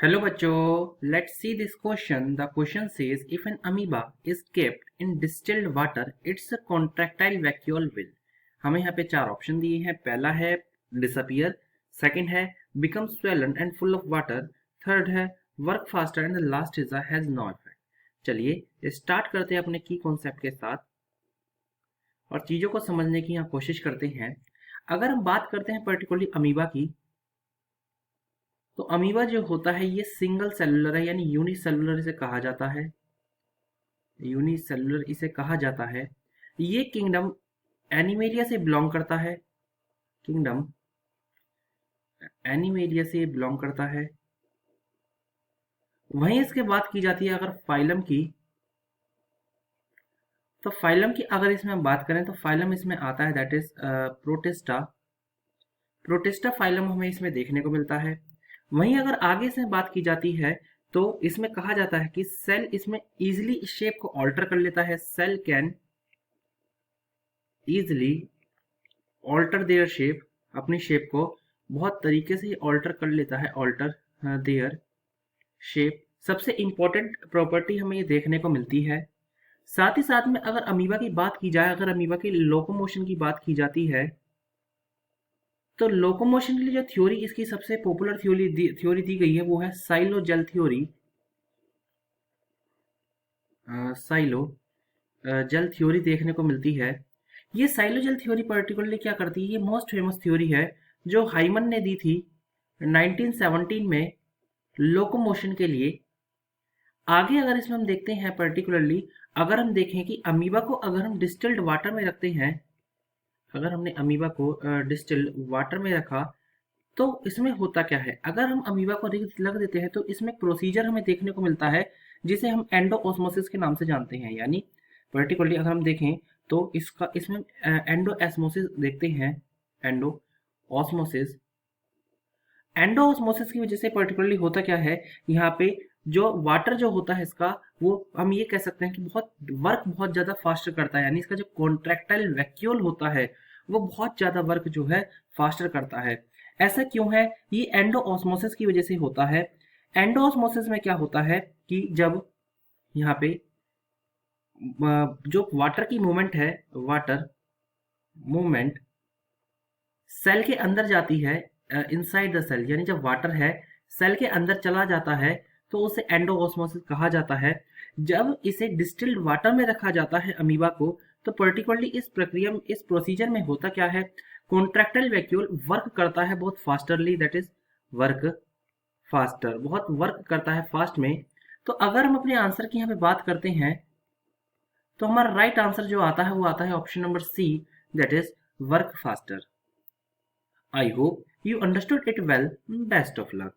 Hello बच्चों, let's see this question. The question says if an amoeba is kept in distilled water, its contractile vacuole will. हमें यहाँ पे चार option दिए हैं. पहला है disappear, सेकंड है become swollen and full of water, third है work faster and the last is has no effect. चलिए स्टार्ट करते हैं अपने की कॉन्सेप्ट के साथ और चीज़ों को समझने की यहाँ कोशिश करते हैं. अगर हम बात करते हैं पर्टिकुलरली अमीबा की, तो अमीबा जो होता है ये सिंगल सेलुलर है, यानी यूनिसेलुलर इसे कहा जाता है. यूनिसेलुलर इसे कहा जाता है. ये किंगडम एनिमेलिया से बिलोंग करता है. किंगडम एनिमेलिया से बिलोंग करता है. वहीं इसके बात की जाती है अगर फाइलम की, तो फाइलम की अगर इसमें हम बात करें तो फाइलम इसमें आता है, that is protista. Protista phylum हमें इसमें देखने को मिलता है. वहीं अगर आगे से बात की जाती है तो इसमें कहा जाता है कि सेल इसमें इजीली शेप को ऑल्टर कर लेता है. Cell can easily alter their shape, अपनी शेप को बहुत तरीके से ऑल्टर कर लेता है. ऑल्टर देयर शेप सबसे इंपॉर्टेंट प्रॉपर्टी हमें ये देखने को मिलती है. साथ ही साथ में अगर अमीबा की बात की जाए, अगर अमीबा की लोकोमोशन की बात की जाती है, तो लोकोमोशन के लिए जो थ्योरी इसकी सबसे पॉपुलर थ्योरी दी गई है वो है sol gel theory. Sol gel theory देखने को मिलती है. ये साइलो जेल थ्योरी पर्टिकुलरली क्या करती है, ये मोस्ट फेमस थ्योरी है जो हाइमन ने दी थी 1917 में लोकोमोशन के लिए. आगे अगर इसमें हम देखते हैं पर्टिकुलरली, अगर हम देखें कि अमीबा को अगर हम डिस्टिल्ड वाटर में रखते हैं, अगर हमने अमीबा को डिस्टिल्ड वाटर में रखा तो इसमें होता क्या है. अगर हम अमीबा को रख देते हैं तो इसमें प्रोसीजर हमें देखने को मिलता है जिसे हम एंडो ऑस्मोसिस के नाम से जानते हैं. यानी पर्टिकुलरली अगर हम देखें तो इसमें एंडो ऑस्मोसिस देखते हैं. एंडो ऑस्मोसिस, एंडो ऑस्मोसिस की वजह से पर्टिकुलरली होता क्या है, यहाँ पे जो वाटर जो होता है इसका, वो हम ये कह सकते हैं कि बहुत ज़्यादा फास्टर करता है. यानी इसका जो कॉन्ट्रैक्टाइल वैक्यूल होता है वो बहुत ज़्यादा वर्क जो है फास्टर करता है. ऐसा क्यों है, ये एंडो ऑस्मोसिस की वजह से होता है. एंडो ऑस्मोसिस में क्या होता है कि जब यहाँ पे जो वाटर की मूवमेंट है, वाटर मूवमेंट सेल के अंदर जाती है, इनसाइड द सेल, यानी जब वाटर है सेल के अंदर चला जाता है तो उसे एंडो ऑस्मोसिस कहा जाता है. जब इसे डिस्टिल्ड वाटर में रखा जाता है अमीबा को, तो पर्टिकुलरली इस प्रक्रिया में, इस प्रोसीजर में होता क्या है, कॉन्ट्रैक्टाइल वैक्यूल वर्क करता है बहुत फास्टरली, दैट इज वर्क फास्टर, बहुत वर्क करता है फास्ट में. तो अगर हम अपने आंसर की यहाँ पे बात करते हैं तो हमारा राइट आंसर जो आता है वो आता है option number C, that is work faster. I hope you understood it well. Best of luck.